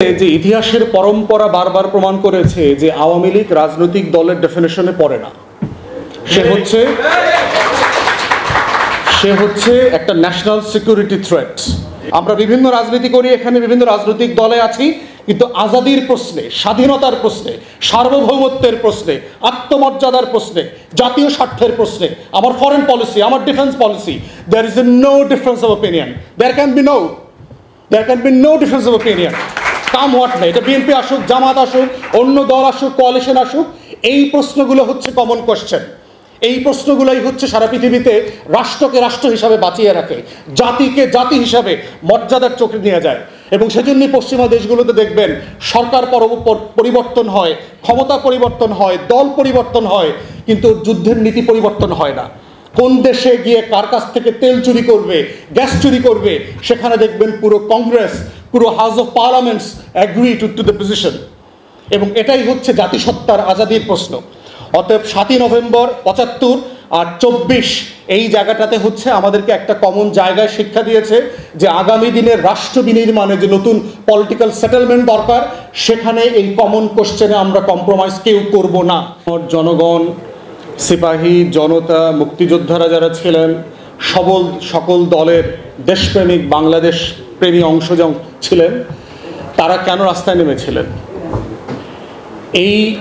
যে ইতিহাসের পরম্পরা বারবার প্রমাণ করেছে যে আওয়ামী লীগ রাজনৈতিক দলের ডেফিনেশনে পড়ে না। সে হচ্ছে একটা ন্যাশনাল সিকিউরিটি থ্রেট। আমরা বিভিন্ন রাজনীতি করি, এখানে বিভিন্ন রাজনৈতিক দলে আছি, কিন্তু আজাদির প্রশ্নে, স্বাধীনতার প্রশ্নে, সার্বভৌমত্বের প্রশ্নে, আত্মমর্যাদার প্রশ্নে, জাতীয় স্বার্থের প্রশ্নে, আমার ফরেন পলিসি, আমার defence policy, there is no difference of opinion. There can be no difference of opinion. Come what may, এটা বিএনপি আসুক, জামাত আসুক, অন্য দল আসুক, কোয়ালিশন আসুক, এই প্রশ্নগুলো হচ্ছে কমন কোয়েশ্চেন। এই প্রশ্নগুলোই হচ্ছে সারা পৃথিবীতে রাষ্ট্রকে রাষ্ট্র হিসাবে বাঁচিয়ে রাখে, জাতিকে জাতি হিসাবে মর্যাদার চোখে নিয়ে যায়। এবং সেজন্যই পশ্চিমা দেশগুলোতে দেখবেন সরকার পরিবর্তন হয়, ক্ষমতা পরিবর্তন হয়, দল পরিবর্তন হয়, কিন্তু যুদ্ধের নীতি পরিবর্তন হয় না। কোন দেশে গিয়ে কার কাছ থেকে তেল চুরি করবে, গ্যাস চুরি করবে, সেখানে দেখবেন পুরো কংগ্রেস, পুরো house of parliaments agree to the position. এবং এটাই হচ্ছে জাতিসত্তার আজাদির প্রশ্ন। অতএব ৭ই নভেম্বর ৭৫ আর ২৪ এই জায়গাটাতে হচ্ছে আমাদেরকে একটা কমন জায়গায় শিক্ষা দিয়েছে যে আগামী দিনের রাষ্ট্র বিনির্মাণে যে নতুন পলিটিক্যাল সেটেলমেন্ট দরকার, সেখানে এই কমন কোশ্চেনে আমরা কম্প্রোমাইজ কেউ করব না। জনগণ, সিপাহী, জনতা, মুক্তিযোদ্ধারা যারা ছিলেন, সকল দলের দেশপ্রেমিক, বাংলাদেশ প্রেমী অংশ ছিলেন, তারা কেন রাস্তায় নেমেছিলেন,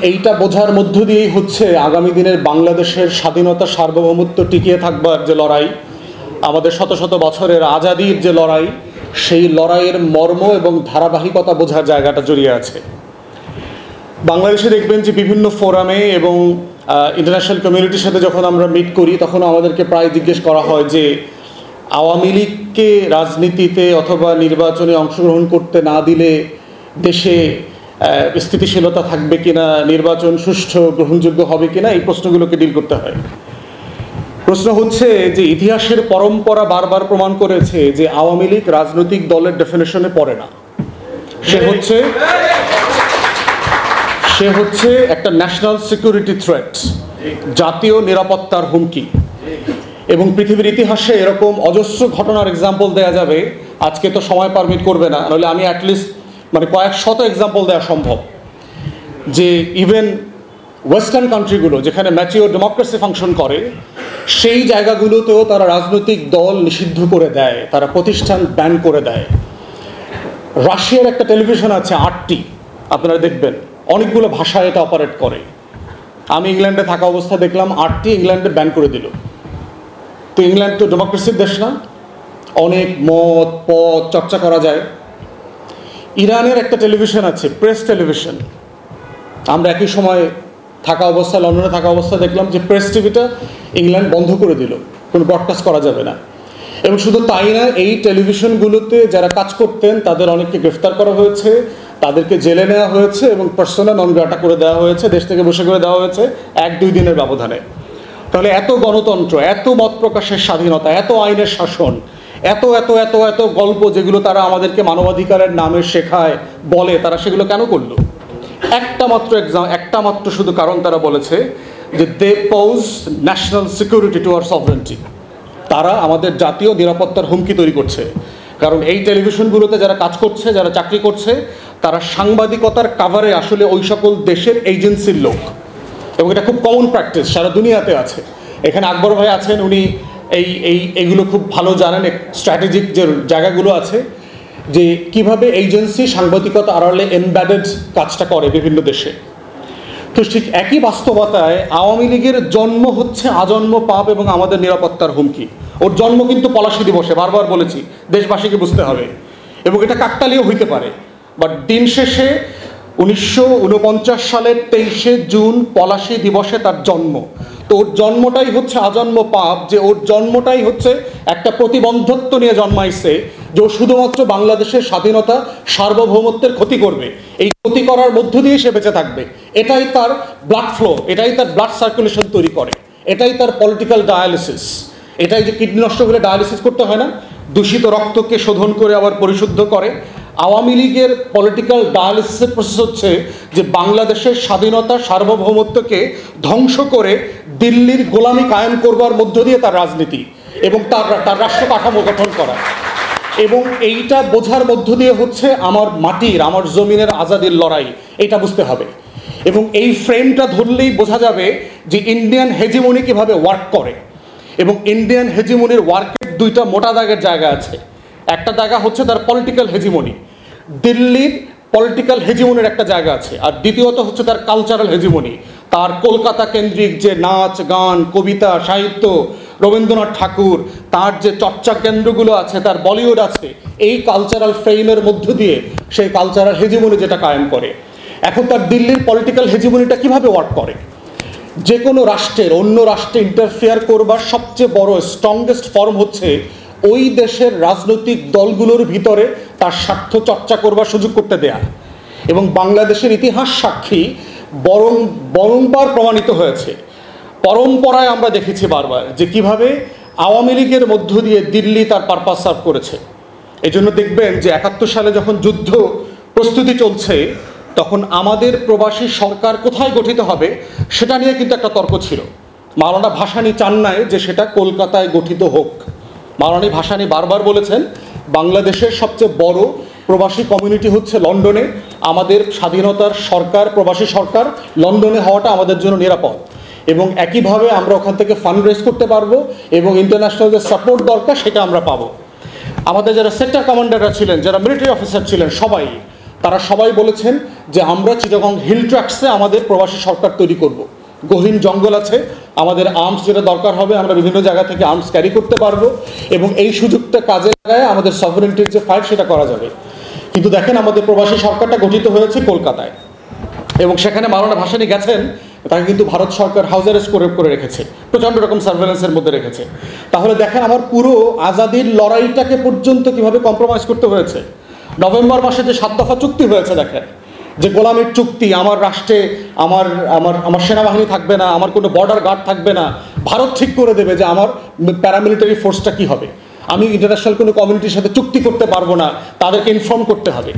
এইটা বোঝার মধ্য দিয়েই হচ্ছে আগামী দিনের বাংলাদেশের স্বাধীনতা, সার্বভৌমত্ব টিকিয়ে থাকবার যে লড়াই, আমাদের শত শত বছরের আজাদির যে লড়াই, সেই লড়াইয়ের মর্ম এবং ধারাবাহিকতা বোঝার জায়গাটা জড়িয়ে আছে। বাংলাদেশে দেখবেন যে বিভিন্ন ফোরামে এবং ইন্টারন্যাশনাল কমিউনিটির সাথে যখন আমরা মিট করি, তখন আমাদেরকে প্রায় জিজ্ঞেস করা হয় যে আওয়ামী লীগকে রাজনীতিতে অথবা নির্বাচনে অংশগ্রহণ করতে না দিলে দেশে স্থিতিশীলতা থাকবে কিনা, নির্বাচন সুষ্ঠু গ্রহণযোগ্য হবে কিনা, এই প্রশ্নগুলোকে ডিল করতে হয়। প্রশ্ন হচ্ছে যে ইতিহাসের পরম্পরা বারবার প্রমাণ করেছে যে আওয়ামী লীগ রাজনৈতিক দলের ডেফিনেশনে পড়ে না। সে হচ্ছে একটা ন্যাশনাল সিকিউরিটি থ্রেট, জাতীয় নিরাপত্তার হুমকি। এবং পৃথিবীর ইতিহাসে এরকম অজস্র ঘটনার এক্সাম্পল দেওয়া যাবে, আজকে তো সময় পারমিট করবে না, নাহলে আমি অ্যাটলিস্ট কয়েক শত এক্সাম্পল দেওয়া সম্ভব, যে ইভেন ওয়েস্টার্ন কান্ট্রিগুলো যেখানে ম্যাচিওর ডেমোক্রেসি ফাংশন করে, সেই জায়গাগুলোতেও তারা রাজনৈতিক দল নিষিদ্ধ করে দেয়, তারা প্রতিষ্ঠান ব্যান করে দেয়। রাশিয়ার একটা টেলিভিশন আছে RT, আপনারা দেখবেন অনেকগুলো ভাষায় এটা অপারেট করে। আমি ইংল্যান্ডে থাকা অবস্থায় দেখলাম RT ইংল্যান্ডে ব্যান করে দিল। তো ইংল্যান্ড তো ডেমোক্রেসির দেশ না, অনেক মত পথ চর্চা করা যায়। ইরানের একটা টেলিভিশন আছে, প্রেস টেলিভিশন, আমরা একই সময় থাকা অবস্থায়, লন্ডনে থাকা অবস্থায় দেখলাম যে প্রেস টিভিটা ইংল্যান্ড বন্ধ করে দিল, কোনো ব্রডকাস্ট করা যাবে না। এবং শুধু তাই না, এই টেলিভিশনগুলোতে যারা কাজ করতেন তাদের অনেককে গ্রেফতার করা হয়েছে, তাদেরকে জেলে নেওয়া হয়েছে এবং পার্সোনা নন গ্রাটা করে দেওয়া হয়েছে, দেশ থেকে বসে করে দেওয়া হয়েছে ১-২ দিনের ব্যবধানে। তাহলে এত গণতন্ত্র, এত মত প্রকাশের স্বাধীনতা, এত আইনের শাসন, এত এত এত এত গল্প যেগুলো তারা আমাদেরকে মানবাধিকারের নামে শেখায়, বলে, তারা সেগুলো কেন করলো? একটা মাত্র শুধু কারণ, তারা বলেছে যে they pose national security to our sovereignty. তারা আমাদের জাতীয় নিরাপত্তার হুমকি তৈরি করছে। কারণ এই টেলিভিশনগুলোতে যারা কাজ করছে, যারা চাকরি করছে, তারা সাংবাদিকতার কাভারে আসলে ওই সকল দেশের এজেন্সির লোক। এবং এটা খুব কমন প্র্যাকটিস, সারা দুনিয়াতে আছে। এখানে আকবর ভাই আছেন, উনি এইগুলো খুব ভালো জানেন, স্ট্র্যাটেজিক যে জায়গাগুলো আছে, যে কিভাবে এজেন্সি সাংবাদিকতা আড়ালে এমবেডেড কাজটা করে বিভিন্ন দেশে। তো ঠিক একই বাস্তবতায় আওয়ামী লীগের জন্ম হচ্ছে আজন্ম পাপ এবং আমাদের নিরাপত্তার হুমকি। ওর জন্ম কিন্তু পলাশী দিবসে, বারবার বলেছি, দেশবাসীকে বুঝতে হবে। এবং এটা কাকতালীয় হইতে পারে, বাট দিন শেষে 1949 সালের 23শে জুন পলাশী দিবসে তার জন্ম। তো ওর জন্মটাই হচ্ছে আজন্ম পাপ, যে ওর জন্মটাই হচ্ছে একটা প্রতিবন্ধত্ব নিয়ে জন্মাইছে, যে ও শুধুমাত্র বাংলাদেশের স্বাধীনতা, সার্বভৌমত্বের ক্ষতি করবে, এই ক্ষতি করার মধ্য দিয়ে সে বেঁচে থাকবে। এটাই তার ব্লাড ফ্লো, এটাই তার ব্লাড সার্কুলেশন তৈরি করে, এটাই তার পলিটিক্যাল ডায়ালিসিস। এটাই যে কিডনি নষ্ট হলে ডায়ালিসিস করতে হয় না, দূষিত রক্তকে শোধন করে আবার পরিশুদ্ধ করে। আওয়ামী লীগের পলিটিক্যাল ডায়ালিসিসের প্রসেস হচ্ছে যে বাংলাদেশের স্বাধীনতা, সার্বভৌমত্বকে ধ্বংস করে দিল্লির গোলামি কায়েম করবার মধ্য দিয়ে তার রাজনীতি এবং তার রাষ্ট্র কাঠামো গঠন করা। এবং এইটা বোঝার মধ্য দিয়ে হচ্ছে আমার মাটির, আমার জমিনের আজাদির লড়াই, এটা বুঝতে হবে। এবং এই ফ্রেমটা ধরলেই বোঝা যাবে যে ইন্ডিয়ান হেজিমনি কীভাবে ওয়ার্ক করে। এবং ইন্ডিয়ান হেজিমনির ওয়ার্কের দুইটা মোটা দাগের জায়গা আছে। একটা জায়গা হচ্ছে তার পলিটিক্যাল হেজিমনি, দিল্লির পলিটিক্যাল হেজিমনির একটা জায়গা আছে। আর দ্বিতীয়ত হচ্ছে তার কালচারাল হেজিমনি, তার কলকাতা কেন্দ্রিক যে নাচ গান কবিতা সাহিত্য, রবীন্দ্রনাথ ঠাকুর, তার যে চর্চা কেন্দ্রগুলো আছে, তার বলিউড আছে, এই কালচারাল ফ্রেমের মধ্য দিয়ে সেই কালচারাল হেজিমনি যেটা কায়েম করে। এখন তার দিল্লির পলিটিক্যাল হেজিমনিটা কীভাবে ওয়ার্ক করে? যে কোনো রাষ্ট্রের অন্য রাষ্ট্রে ইন্টারফেয়ার করবার সবচেয়ে বড় স্ট্রংগেস্ট ফর্ম হচ্ছে ওই দেশের রাজনৈতিক দলগুলোর ভিতরে তার স্বার্থ চর্চা করবার সুযোগ করতে দেয়া। এবং বাংলাদেশের ইতিহাস সাক্ষী বরংবার প্রমাণিত হয়েছে, পরম্পরায় আমরা দেখেছি বারবার যে কিভাবে আওয়ামী লীগের মধ্য দিয়ে দিল্লি তার পারপাস সার্ভ করেছে। এই জন্য দেখবেন যে ৭১ সালে যখন যুদ্ধ প্রস্তুতি চলছে, তখন আমাদের প্রবাসী সরকার কোথায় গঠিত হবে সেটা নিয়ে কিন্তু একটা তর্ক ছিল। মাওলানা ভাসানী চান নাই যে সেটা কলকাতায় গঠিত হোক। মাওলানা ভাসানী বারবার বলেছেন বাংলাদেশের সবচেয়ে বড় প্রবাসী কমিউনিটি হচ্ছে লন্ডনে, আমাদের স্বাধীনতার সরকার, প্রবাসী সরকার লন্ডনে হওয়াটা আমাদের জন্য নিরাপদ। এবং একইভাবে আমরা ওখান থেকে ফান্ড রেজ করতে পারবো এবং ইন্টারন্যাশনাল যে সাপোর্ট দরকার সেটা আমরা পাবো। আমাদের যারা সেক্টর কমান্ডাররা ছিলেন, যারা মিলিটারি অফিসার ছিলেন, তারা সবাই বলেছেন যে আমরা চিটাগং হিল ট্র্যাক্সে আমাদের প্রবাসী সরকার তৈরি করব। গহীন জঙ্গল আছে, আমাদের আর্মস যেটা দরকার হবে আমরা বিভিন্ন জায়গা থেকে আর্মস ক্যারি করতে পারবো এবং এই সুযোগটা কাজে লাগায় আমাদের সভারেন্টির যে ফাইট সেটা করা যাবে। কিন্তু দেখেন আমাদের প্রবাসী সরকারটা গঠিত হয়েছে কলকাতায় এবং সেখানে মাওলানা ভাসানী গেছেন, তাকে কিন্তু ভারত সরকার হাউস অ্যারেস্ট করে রেখেছে, প্রচণ্ড রকম সার্ভেলেন্সের মধ্যে রেখেছে। তাহলে দেখেন আমার পুরো আজাদির লড়াইটাকে পর্যন্ত কিভাবে কম্প্রোমাইজ করতে হয়েছে। নভেম্বর মাসে যে ৭ দফা চুক্তি হয়েছে, দেখেন যে গোলামির চুক্তি, আমার রাষ্ট্রে আমার আমার আমার সেনাবাহিনী থাকবে না, আমার কোনো বর্ডার গার্ড থাকবে না, ভারত ঠিক করে দেবে যে আমার প্যারামিলিটারি ফোর্সটা কী হবে, আমি ইন্টারন্যাশনাল কোনো কমিউনিটির সাথে চুক্তি করতে পারবো না, তাদেরকে ইনফর্ম করতে হবে।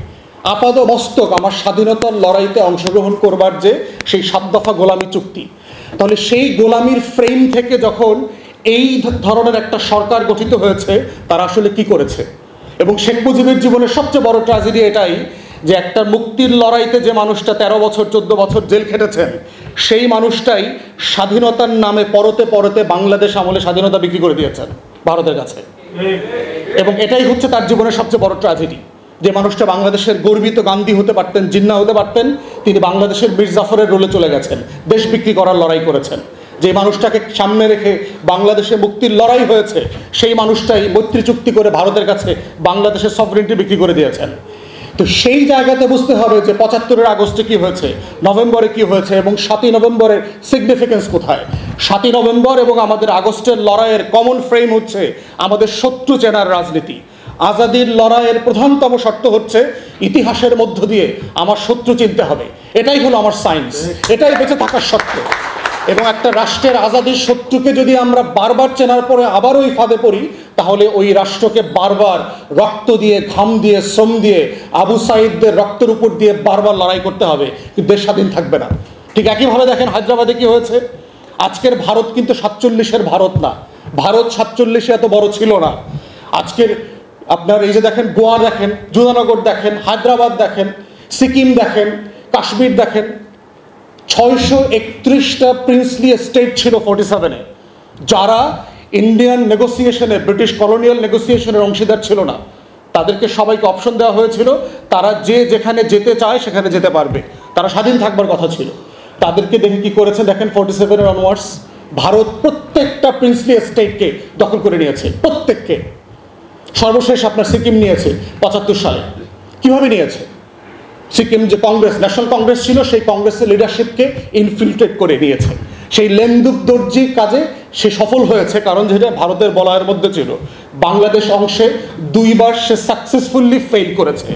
আপাদ মস্তক আমার স্বাধীনতার লড়াইতে অংশগ্রহণ করবার যে সেই ৭ দফা গোলামি চুক্তি, তাহলে সেই গোলামির ফ্রেম থেকে যখন এই ধরনের একটা সরকার গঠিত হয়েছে, তারা আসলে কি করেছে। এবং শেখ মুজিবের জীবনের সবচেয়ে বড় ট্র্যাজেডি এটাই যে একটা মুক্তির লড়াইতে যে মানুষটা ১৩ বছর ১৪ বছর জেল খেটেছেন, সেই মানুষটাই স্বাধীনতার নামে পরতে পরতে বাংলাদেশ আমলে স্বাধীনতা বিক্রি করে দিয়েছেন ভারতের কাছে। এবং এটাই হচ্ছে তার জীবনের সবচেয়ে বড় ট্র্যাজেডি, যে মানুষটা বাংলাদেশের গর্বিত গান্ধী হতে পারতেন, জিন্না হতে পারতেন, তিনি বাংলাদেশের মীর জাফরের রোলে চলে গেছেন, দেশ বিক্রি করার লড়াই করেছেন। যে মানুষটাকে সামনে রেখে বাংলাদেশে মুক্তির লড়াই হয়েছে, সেই মানুষটাই মৈত্রী চুক্তি করে ভারতের কাছে বাংলাদেশের সভরেন্টি বিক্রি করে দিয়েছেন। তো সেই জায়গাতে বুঝতে হবে যে ৭৫ আগস্টে কী হয়েছে, নভেম্বরে কী হয়েছে এবং ৭ই নভেম্বরের সিগনিফিকেন্স কোথায়। ৭ই নভেম্বর এবং আমাদের আগস্টের লড়াইয়ের কমন ফ্রেম হচ্ছে আমাদের শত্রু চেনার রাজনীতি। আজাদির লড়াইয়ের প্রধানতম শর্ত হচ্ছে ইতিহাসের মধ্য দিয়ে আমার শত্রু চিনতে হবে, এটাই হলো আমার সায়েন্স, এটাই বেঁচে থাকার শর্ত। এবং একটা রাষ্ট্রের আজাদির শত্রুকে যদি আমরা বারবার চেনার পরে আবার ওই ফাঁদে পড়ি, তাহলে ওই রাষ্ট্রকে বারবার রক্ত দিয়ে, ঘাম দিয়ে, শ্রম দিয়ে, আবু সাইদদের রক্তের উপর দিয়ে বারবার লড়াই করতে হবে, কিন্তু দেশ স্বাধীন থাকবে না। ঠিক একইভাবে দেখেন হায়দ্রাবাদে কি হয়েছে। আজকের ভারত কিন্তু ৪৭-এর ভারত না, ভারত ৪৭-এ এত বড় ছিল না। আজকের আপনার এই যে দেখেন গোয়া দেখেন, জুনানগর দেখেন, হায়দ্রাবাদ দেখেন, সিকিম দেখেন, কাশ্মীর দেখেন, ৬৩১টা প্রিন্সলি স্টেট ছিল 47-এ, যারা ইন্ডিয়ান নেগোসিয়েশনে, ব্রিটিশ কলোনিয়াল নেগোসিয়েশনের অংশীদার ছিল না। তাদেরকে সবাইকে অপশন দেওয়া হয়েছিল, তারা যে যেখানে যেতে চায় সেখানে যেতে পারবে, তারা স্বাধীন থাকবার কথা ছিল। তাদেরকে দেখে কি করেছে দেখেন, 47-এর অনওয়ার্ডস ভারত প্রত্যেকটা প্রিন্সলি স্টেটকে দখল করে নিয়েছে, প্রত্যেককে। সর্বশেষ আপনার সিকিম নিয়েছে ৭৫ সালে। কীভাবে নিয়েছে? সিকিম যে কংগ্রেস, ন্যাশনাল কংগ্রেস ছিল, সেই কংগ্রেসের লিডারশিপকে ইনফিল্ট্রেট করে নিয়েছে। সেই লেন্দুক দর্জি কাজে সে সফল হয়েছে, কারণ যেটা ভারতের বলয়ের মধ্যে ছিল। বাংলাদেশ অংশে 2 বার সে সাকসেসফুলি ফেল করেছে।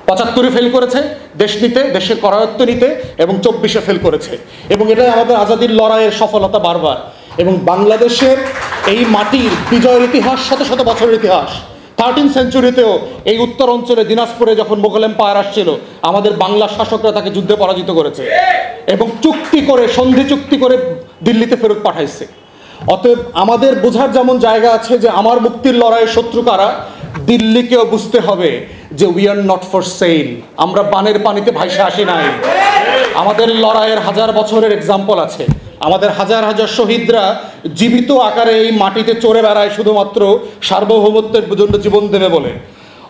৭৫-এ ফেল করেছে দেশ নিতে, দেশের করায়ত্ত নিতে, এবং 24-এ ফেল করেছে। এবং এটাই আমাদের আজাদির লড়াইয়ের সফলতা বারবার। এবং বাংলাদেশের এই মাটির বিজয়ের ইতিহাস শত শত বছরের ইতিহাস। 13th সেঞ্চুরিতেও এই উত্তর অঞ্চলে দিনাজপুরে যখন মোগল এম্পায়ার আসছিল, আমাদের বাংলা শাসকরা তাকে যুদ্ধে পরাজিত করেছে এবং চুক্তি করে, সন্ধি চুক্তি করে দিল্লিতে ফেরত পাঠাইছে। অতএব আমাদের বোঝার যেমন জায়গা আছে যে আমার মুক্তির লড়াইয়ের শত্রু কারা, দিল্লিকেও বুঝতে হবে যে we are not for sale. আমরা বানের পানিতে ভাইসে আসি নাই। আমাদের লড়াইয়ের হাজার বছরের এক্সাম্পল আছে। আমাদের হাজার হাজার শহীদরা জীবিত আকারে এই মাটিতে চড়ে বেড়ায় শুধুমাত্র সার্বভৌমত্বের জন্য জীবন দেবে বলে।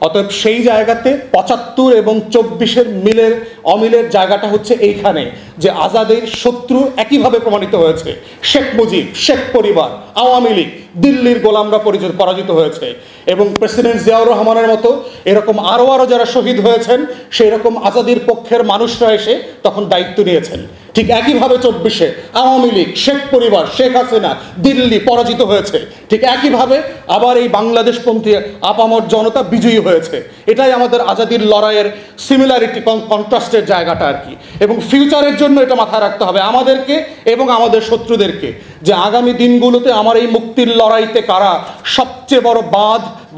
অতএব সেই জায়গাতে ৭৫ এবং ২৪-এর অমিলের জায়গাটা হচ্ছে এইখানে, যে আজাদের শত্রু একইভাবে প্রমাণিত হয়েছে। শেখ মুজিব, শেখ পরিবার, আওয়ামী লীগ, দিল্লির গোলামরা পরাজিত হয়েছে এবং প্রেসিডেন্ট জিয়াউর রহমানের মতো এরকম আরও যারা শহীদ হয়েছেন সেই রকম আজাদির পক্ষের মানুষরা এসে তখন দায়িত্ব নিয়েছেন। ঠিক একইভাবে ২৪-এ আওয়ামী লীগ, শেখ পরিবার, শেখ হাসিনা, দিল্লি পরাজিত হয়েছে। ঠিক একইভাবে আবার এই বাংলাদেশপন্থী আপামর জনতা বিজয়ী হয়েছে। এটাই আমাদের আজাদির লড়াইয়ের সিমিলারিটি, কন্ট্রাস্টের জায়গাটা আর কি। এবং ফিউচারের জন্য এটা মাথায় রাখতে হবে আমাদেরকে এবং আমাদের শত্রুদেরকে, যে আগামী দিনগুলোতে আমার এই মুক্তির লড়াইতে কারা সবচেয়ে বড়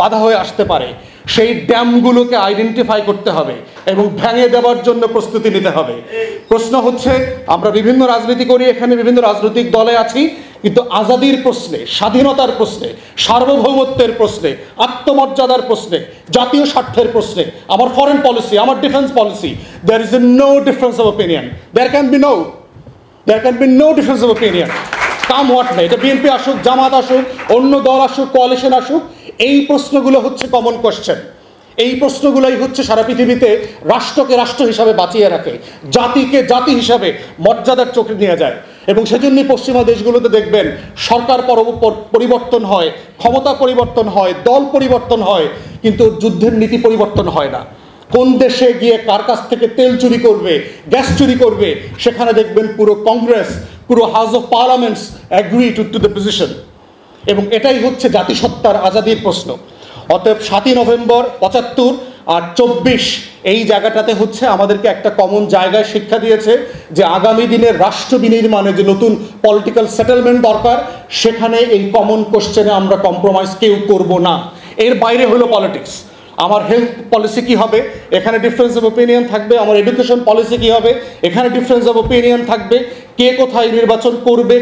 বাধা হয়ে আসতে পারে, সেই ড্যামগুলোকে আইডেন্টিফাই করতে হবে এবং ভেঙে দেওয়ার জন্য প্রস্তুতি নিতে হবে। প্রশ্ন হচ্ছে, আমরা বিভিন্ন রাজনীতি করি, এখানে বিভিন্ন রাজনৈতিক দলে আছি, কিন্তু আজাদির প্রশ্নে, স্বাধীনতার প্রশ্নে, সার্বভৌমত্বের প্রশ্নে, আত্মমর্যাদার প্রশ্নে, জাতীয় স্বার্থের প্রশ্নে, আমার ফরেন পলিসি, আমার defence policy, there is no difference of opinion. There can be no difference of opinion. Come what নাই, এটা বিএনপি আসুক, জামাত আসুক, অন্য দল আসুক, কোয়ালিশন আসুক, এই প্রশ্নগুলো হচ্ছে কমন কোয়েশ্চেন। এই প্রশ্নগুলোই হচ্ছে সারা পৃথিবীতে রাষ্ট্রকে রাষ্ট্র হিসাবে বাঁচিয়ে রাখে, জাতিকে জাতি হিসাবে মর্যাদার চোখে নিয়ে যায়। এবং সেজন্যই পশ্চিমা দেশগুলোতে দেখবেন সরকার পরিবর্তন হয়, ক্ষমতা পরিবর্তন হয়, দল পরিবর্তন হয়, কিন্তু যুদ্ধের নীতি পরিবর্তন হয় না। কোন দেশে গিয়ে কার কাছ থেকে তেল চুরি করবে, গ্যাস চুরি করবে, সেখানে দেখবেন পুরো কংগ্রেস, পুরো house of parliaments agree to the position. এবং এটাই হচ্ছে জাতিসত্তার আজাদির প্রশ্ন। অতএব ৭ই নভেম্বর ৭৫ আর ২৪ এই জায়গাটাতে হচ্ছে আমাদেরকে একটা কমন জায়গায় শিক্ষা দিয়েছে যে আগামী দিনের রাষ্ট্র বিনির্মাণে যে নতুন পলিটিক্যাল সেটেলমেন্ট দরকার, সেখানে এই কমন কোশ্চেনে আমরা কম্প্রোমাইজ কেউ করব না। এর বাইরে হলো পলিটিক্স। আমার হেলথ পলিসি কী হবে, এখানে ডিফারেন্স অফ ওপিনিয়ন থাকবে। আমার এডুকেশন পলিসি কী হবে, এখানে ডিফারেন্স অফ ওপিনিয়ন থাকবে। কে কোথায় নির্বাচন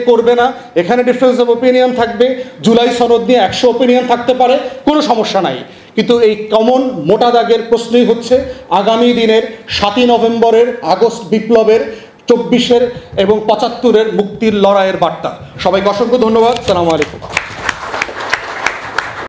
করবে না, এখানে ডিফারেন্স অফ ওপিনিয়ন থাকবে। জুলাই সনদ নিয়ে ১০০ ওপিনিয়ন থাকতে পারে, কোনো সমস্যা নাই। কিন্তু এই কমন মোটা দাগের প্রশ্নই হচ্ছে আগামী দিনের ৭ই নভেম্বরের, আগস্ট বিপ্লবের, ২৪-এর এবং ৭৫-এর মুক্তির লড়াইয়ের বার্তা। সবাইকে অসংখ্য ধন্যবাদ। আসসালামু আলাইকুম।